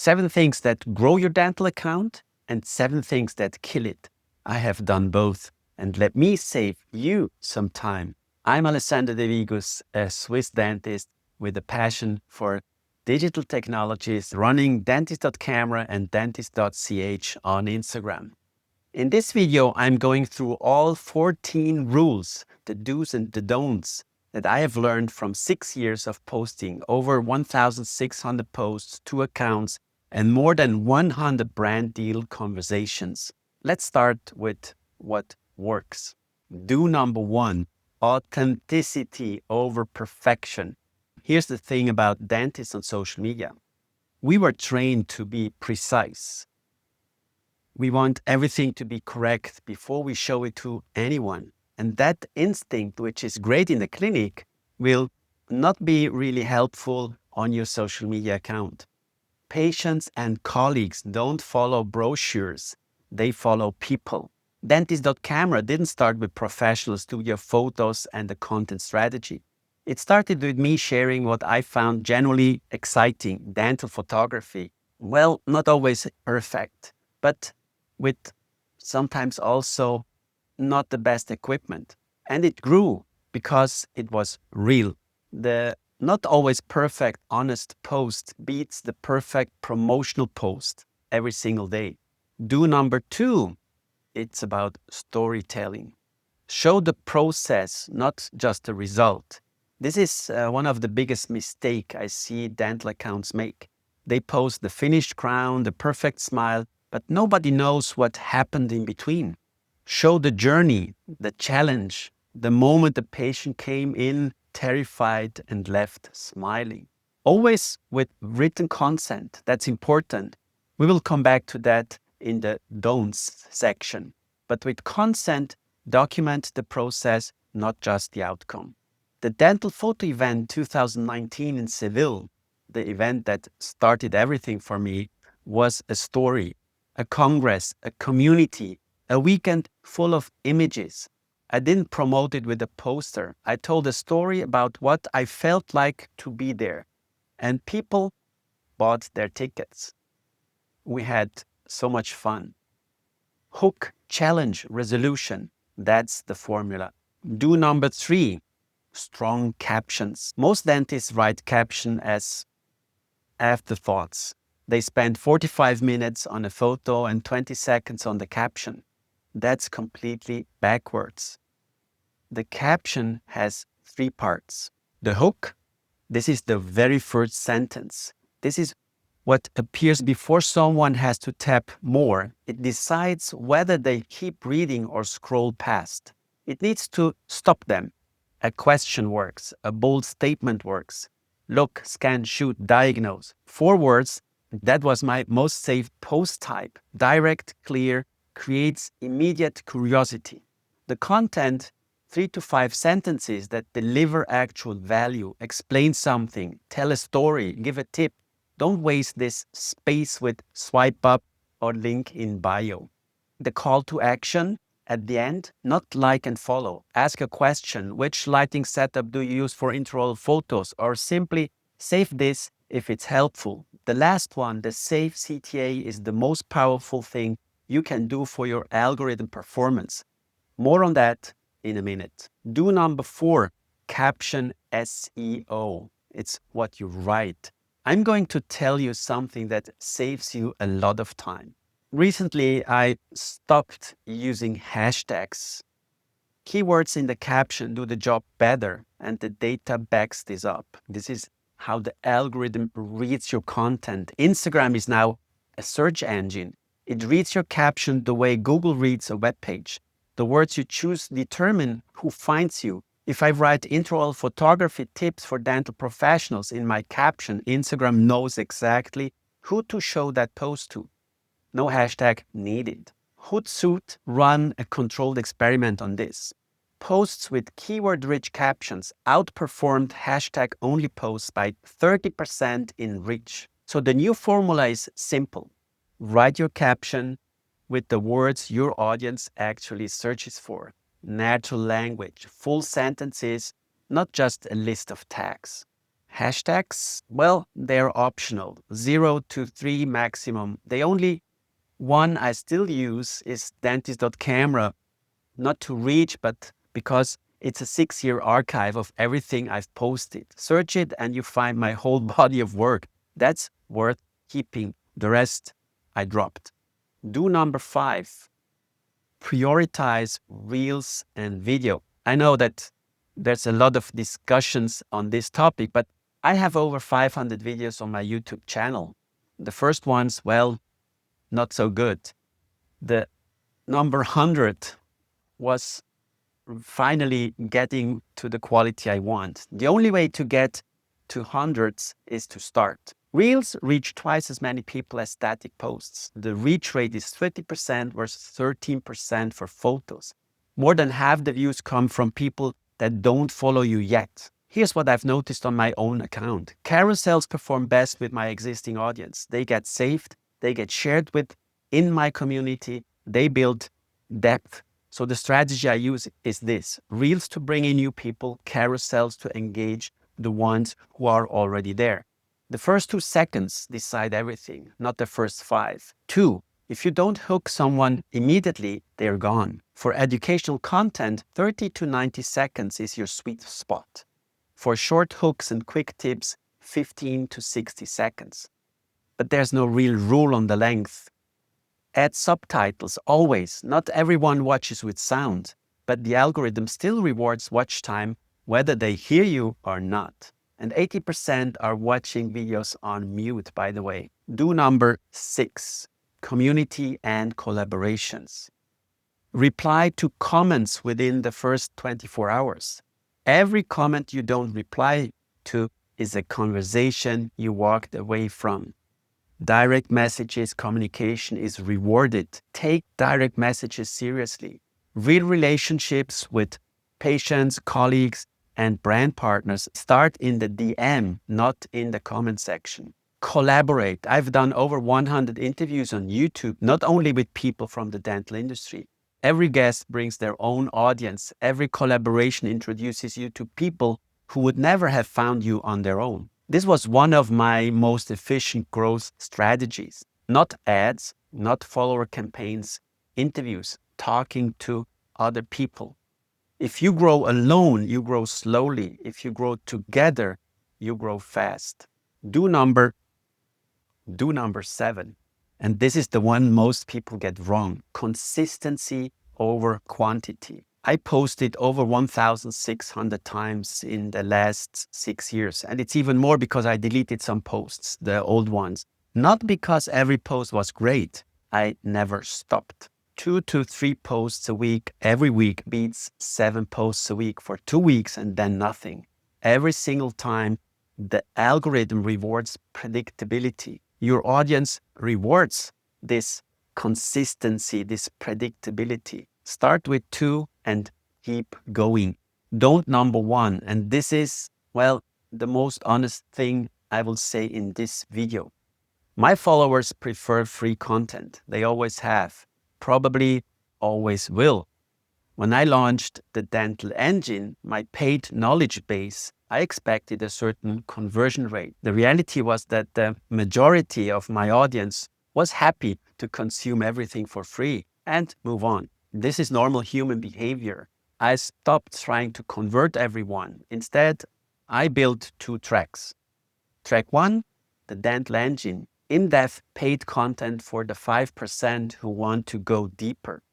7 things that grow your dental account and 7 things that kill it. I have done both, and let me save you some time. I'm Alessandro De Vigus, a Swiss dentist with a passion for digital technologies, running dentist.camera and dentist.ch on Instagram. In this video, I'm going through all 14 rules, the do's and the don'ts, that I have learned from 6 years of posting over 1,600 posts to accounts and more than 100 brand deal conversations. Let's start with what works. Do number 1, authenticity over perfection. Here's the thing about dentists on social media. We were trained to be precise. We want everything to be correct before we show it to anyone. And that instinct, which is great in the clinic, will not be really helpful on your social media account. Patients and colleagues don't follow brochures, they follow people. Dentist.camera didn't start with professional studio photos and a content strategy. It started with me sharing what I found genuinely exciting, dental photography. Well, not always perfect, but with sometimes also not the best equipment. And it grew because it was real. The not always perfect, honest post beats the perfect promotional post every single day. Do number 2, it's about storytelling. Show the process, not just the result. This is one of the biggest mistakes I see dental accounts make. They post the finished crown, the perfect smile, but nobody knows what happened in between. Show the journey, the challenge, the moment the patient came in terrified and left smiling. Always with written consent, that's important. We will come back to that in the don'ts section. But with consent, document the process, not just the outcome. The Dental Photo Event 2019 in Seville, the event that started everything for me, was a story, a congress, a community, a weekend full of images. I didn't promote it with a poster. I told a story about what I felt like to be there. And people bought their tickets. We had so much fun. Hook, challenge, resolution. That's the formula. Do number 3, strong captions. Most dentists write caption as afterthoughts. They spend 45 minutes on a photo and 20 seconds on the caption. That's completely backwards. The caption has 3 parts. The hook, this is the very first sentence. This is what appears before someone has to tap more. It decides whether they keep reading or scroll past. It needs to stop them. A question works. A bold statement works. Look, scan, shoot, diagnose. 4 words. That was my most saved post type. Direct, clear, creates immediate curiosity. The content, 3 to 5 sentences that deliver actual value, explain something, tell a story, give a tip. Don't waste this space with swipe up or link in bio. The call to action at the end, not like and follow. Ask a question. Which lighting setup do you use for intraoral photos? Or simply save this if it's helpful. The last one, the save CTA, is the most powerful thing you can do for your algorithm performance. More on that in a minute. Do number 4, caption SEO. It's what you write. I'm going to tell you something that saves you a lot of time. Recently, I stopped using hashtags. Keywords in the caption do the job better, and the data backs this up. This is how the algorithm reads your content. Instagram is now a search engine. It reads your caption the way Google reads a web page. The words you choose determine who finds you. If I write intraoral photography tips for dental professionals in my caption, Instagram knows exactly who to show that post to. No hashtag needed. Hootsuite run a controlled experiment on this. Posts with keyword-rich captions outperformed hashtag-only posts by 30% in reach. So the new formula is simple. Write your caption with the words your audience actually searches for. Natural language, full sentences, not just a list of tags. Hashtags, well, they're optional, 0 to 3 maximum. The only one I still use is dentist.camera, not to reach, but because it's a 6-year archive of everything I've posted. Search it and you find my whole body of work. That's worth keeping. The rest I dropped. Do number 5, prioritize reels and video. I know that there's a lot of discussions on this topic, but I have over 500 videos on my YouTube channel. The first ones, well, not so good. The number 100 was finally getting to the quality I want. The only way to get to hundreds is to start. Reels reach twice as many people as static posts. The reach rate is 50% versus 13% for photos. More than half the views come from people that don't follow you yet. Here's what I've noticed on my own account. Carousels perform best with my existing audience. They get saved, they get shared in my community, they build depth. So the strategy I use is this: Reels to bring in new people, carousels to engage the ones who are already there. The first 2 seconds decide everything, not the first 5. 2, if you don't hook someone immediately, they're gone. For educational content, 30 to 90 seconds is your sweet spot. For short hooks and quick tips, 15 to 60 seconds. But there's no real rule on the length. Add subtitles, always. Not everyone watches with sound, but the algorithm still rewards watch time whether they hear you or not. And 80% are watching videos on mute, by the way. Do number 6, community and collaborations. Reply to comments within the first 24 hours. Every comment you don't reply to is a conversation you walked away from. Direct messages communication is rewarded. Take direct messages seriously. Real relationships with patients, colleagues, and brand partners start in the DM, not in the comment section. Collaborate. I've done over 100 interviews on YouTube, not only with people from the dental industry. Every guest brings their own audience. Every collaboration introduces you to people who would never have found you on their own. This was one of my most efficient growth strategies. Not ads, not follower campaigns, interviews, talking to other people. If you grow alone, you grow slowly. If you grow together, you grow fast. Do number 7. And this is the one most people get wrong. Consistency over quantity. I posted over 1,600 times in the last 6 years. And it's even more because I deleted some posts, the old ones. Not because every post was great. I never stopped. 2 to 3 posts a week every week beats 7 posts a week for 2 weeks and then nothing. Every single time, the algorithm rewards predictability. Your audience rewards this consistency, this predictability. Start with 2 and keep going. Don't number 1. And this is, well, the most honest thing I will say in this video. My followers prefer free content. They always have, probably always will. When I launched the Dental Engine, my paid knowledge base, I expected a certain conversion rate. The reality was that the majority of my audience was happy to consume everything for free and move on. This is normal human behavior. I stopped trying to convert everyone. Instead, I built 2 tracks. Track 1, the Dental Engine, in-depth paid content for the 5% who want to go deeper.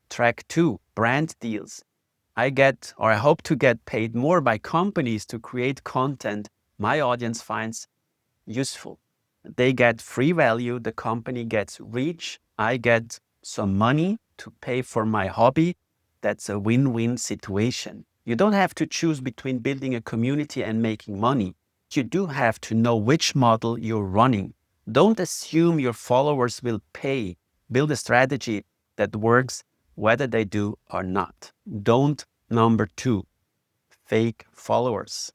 Track 2, brand deals. I hope to get paid more by companies to create content my audience finds useful. They get free value, the company gets reach, I get some money to pay for my hobby. That's a win-win situation. You don't have to choose between building a community and making money. You do have to know which model you're running. Don't assume your followers will pay. Build a strategy that works whether they do or not. Don't number 2, fake followers.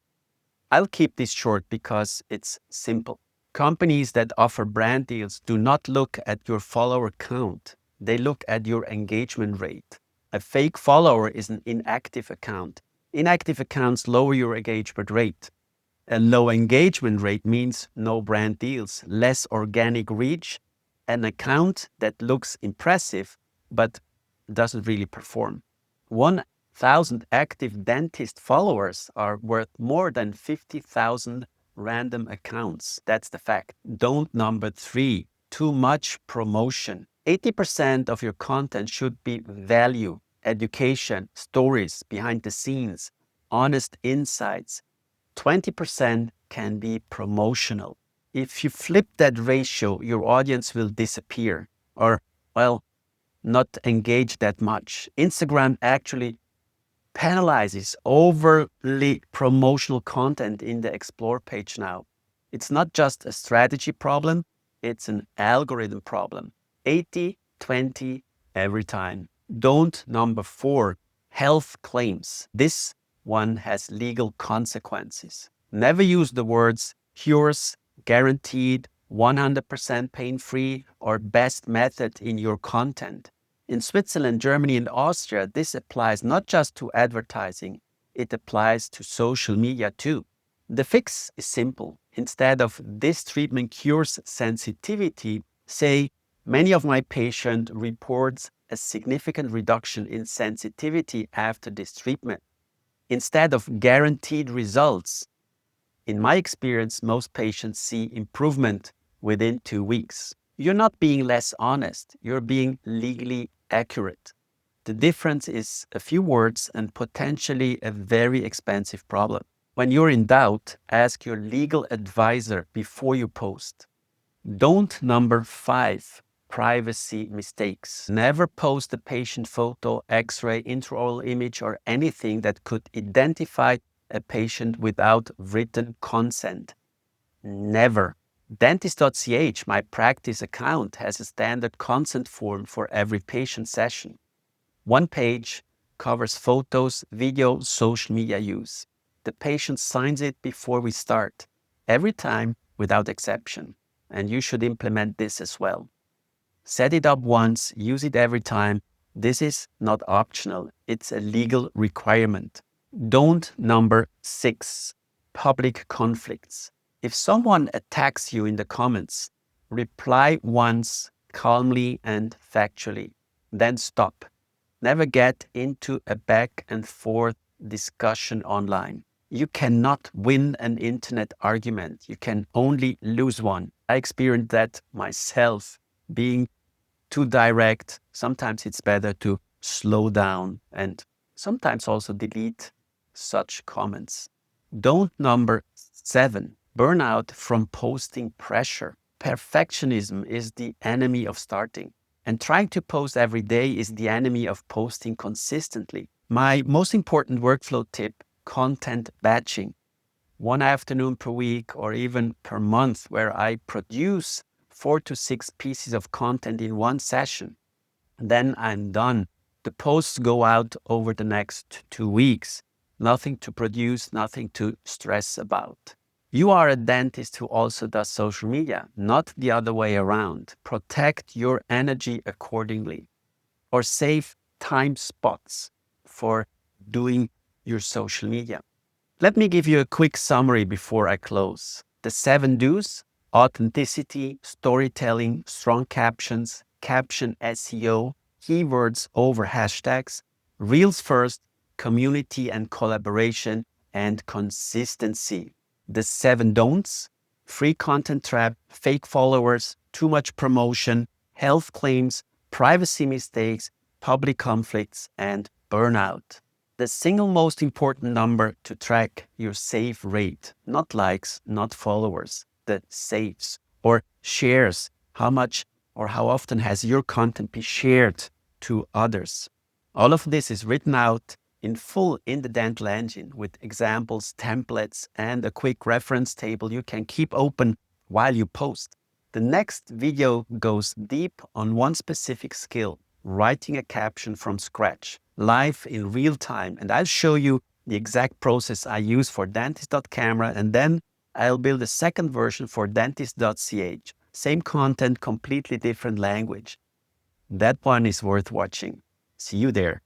I'll keep this short because it's simple. Companies that offer brand deals do not look at your follower count. They look at your engagement rate. A fake follower is an inactive account. Inactive accounts lower your engagement rate. A low engagement rate means no brand deals, less organic reach, an account that looks impressive but doesn't really perform. 1,000 active dentist followers are worth more than 50,000 random accounts. That's the fact. Don't number 3, too much promotion. 80% of your content should be value, education, stories, behind the scenes, honest insights. 20% can be promotional. If you flip that ratio, your audience will disappear or, well, not engage that much. Instagram actually penalizes overly promotional content in the Explore page now. It's not just a strategy problem, it's an algorithm problem. 80-20 every time. Don't number 4, health claims. This one has legal consequences. Never use the words cures, guaranteed, 100% pain-free, or best method in your content. In Switzerland, Germany, and Austria, this applies not just to advertising, it applies to social media too. The fix is simple. Instead of "this treatment cures sensitivity," say, "many of my patients reports a significant reduction in sensitivity after this treatment." Instead of "guaranteed results," in my experience, most patients see improvement within 2 weeks. You're not being less honest, you're being legally accurate. The difference is a few words and potentially a very expensive problem. When you're in doubt, ask your legal advisor before you post. Don't number 5, privacy mistakes. Never post a patient photo, x-ray, intraoral image, or anything that could identify a patient without written consent. Never. Dentist.ch, my practice account, has a standard consent form for every patient session. One page covers photos, video, social media use. The patient signs it before we start, every time without exception. And you should implement this as well. Set it up once, use it every time. This is not optional, it's a legal requirement. Don't number 6, public conflicts. If someone attacks you in the comments, reply once calmly and factually, then stop. Never get into a back and forth discussion online. You cannot win an internet argument. You can only lose one. I experienced that myself, being too direct. Sometimes it's better to slow down and sometimes also delete such comments. Don't number 7, burnout from posting pressure. Perfectionism is the enemy of starting, and trying to post every day is the enemy of posting consistently. My most important workflow tip: content batching. One afternoon per week or even per month where I produce 4 to 6 pieces of content in one session. Then I'm done. The posts go out over the next 2 weeks. Nothing to produce, nothing to stress about. You are a dentist who also does social media, not the other way around. Protect your energy accordingly, or save time spots for doing your social media. Let me give you a quick summary before I close. The 7 do's: authenticity, storytelling, strong captions, caption SEO, keywords over hashtags, reels first, community and collaboration, and consistency. The 7 don'ts: free content trap, fake followers, too much promotion, health claims, privacy mistakes, public conflicts, and burnout. The single most important number to track your save rate, not likes, not followers, the saves or shares. How much or how often has your content been shared to others? All of this is written out in full in the Dental Engine with examples, templates, and a quick reference table you can keep open while you post. The next video goes deep on one specific skill: writing a caption from scratch, live in real time. And I'll show you the exact process I use for dentist.camera, and then I'll build a second version for dentist.ch. Same content, completely different language. That one is worth watching. See you there.